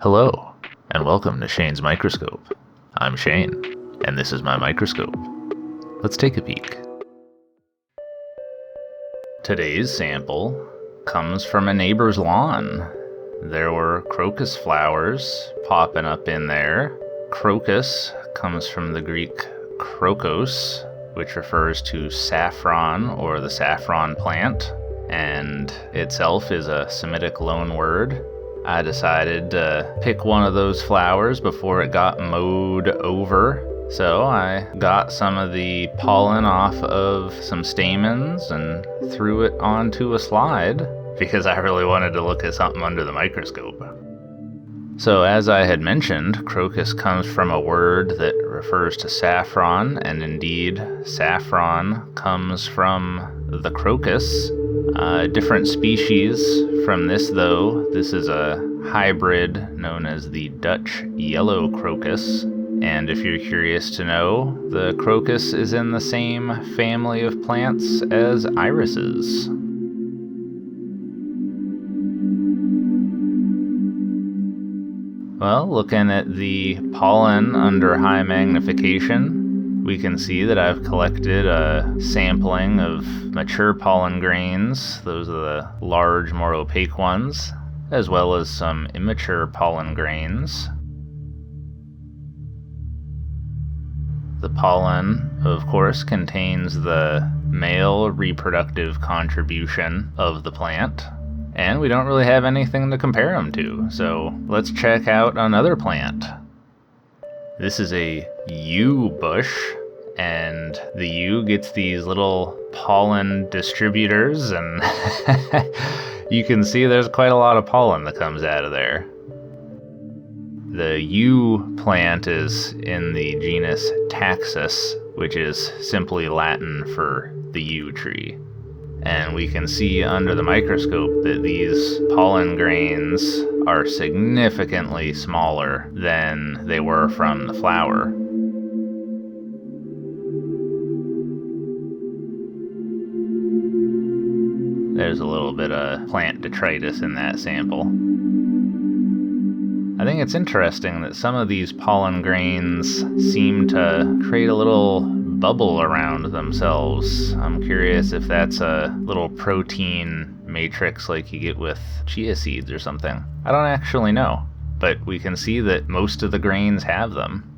Hello, and welcome to Shane's Microscope. I'm Shane, and this is my microscope. Let's take a peek. Today's sample comes from a neighbor's lawn. There were crocus flowers popping up in there. Crocus comes from the Greek krokos, which refers to saffron or the saffron plant, and itself is a Semitic loanword. I decided to pick one of those flowers before it got mowed over. So I got some of the pollen off of some stamens and threw it onto a slide because I really wanted to look at something under the microscope. So as I had mentioned, crocus comes from a word that refers to saffron, and indeed saffron comes from the crocus. Different species from this though. This is a hybrid known as the Dutch yellow crocus. And if you're curious to know, the crocus is in the same family of plants as irises. Well, looking at the pollen under high magnification, we can see that I've collected a sampling of mature pollen grains. Those are the large, more opaque ones, as well as some immature pollen grains. The pollen, of course, contains the male reproductive contribution of the plant, and we don't really have anything to compare them to, so let's check out another plant. This is a yew bush, and the yew gets these little pollen distributors, and you can see there's quite a lot of pollen that comes out of there. The yew plant is in the genus Taxus, which is simply Latin for the yew tree. And we can see under the microscope that these pollen grains are significantly smaller than they were from the flower. There's a little bit of plant detritus in that sample. I think it's interesting that some of these pollen grains seem to create a little bubble around themselves. I'm curious if that's a little protein matrix like you get with chia seeds or something. I don't actually know, but we can see that most of the grains have them.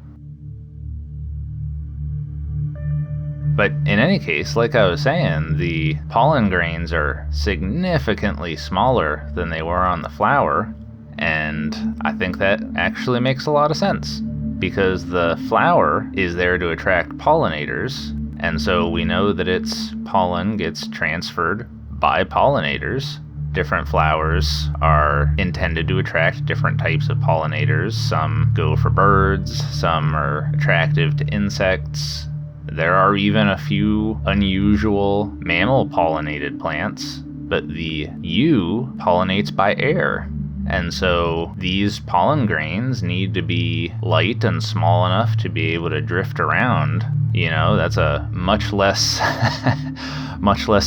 But in any case, like I was saying, the pollen grains are significantly smaller than they were on the flower, and I think that actually makes a lot of sense, because the flower is there to attract pollinators, and so we know that its pollen gets transferred by pollinators. Different flowers are intended to attract different types of pollinators. Some go for birds, some are attractive to insects. There are even a few unusual mammal-pollinated plants, but the yew pollinates by air. And so these pollen grains need to be light and small enough to be able to drift around. You know, that's a much less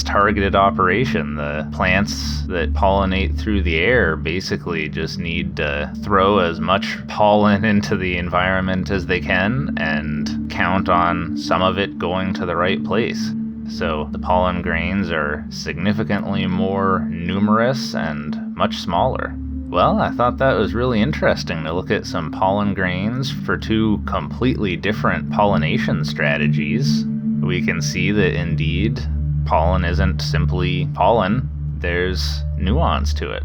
targeted operation. The plants that pollinate through the air basically just need to throw as much pollen into the environment as they can and count on some of it going to the right place. So the pollen grains are significantly more numerous and much smaller. Well, I thought that was really interesting to look at some pollen grains for two completely different pollination strategies. We can see that indeed pollen isn't simply pollen, there's nuance to it.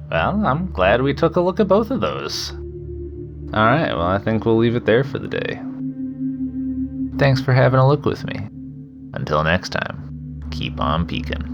Well, I'm glad we took a look at both of those. Alright, well I think we'll leave it there for the day. Thanks for having a look with me. Until next time, keep on peeking.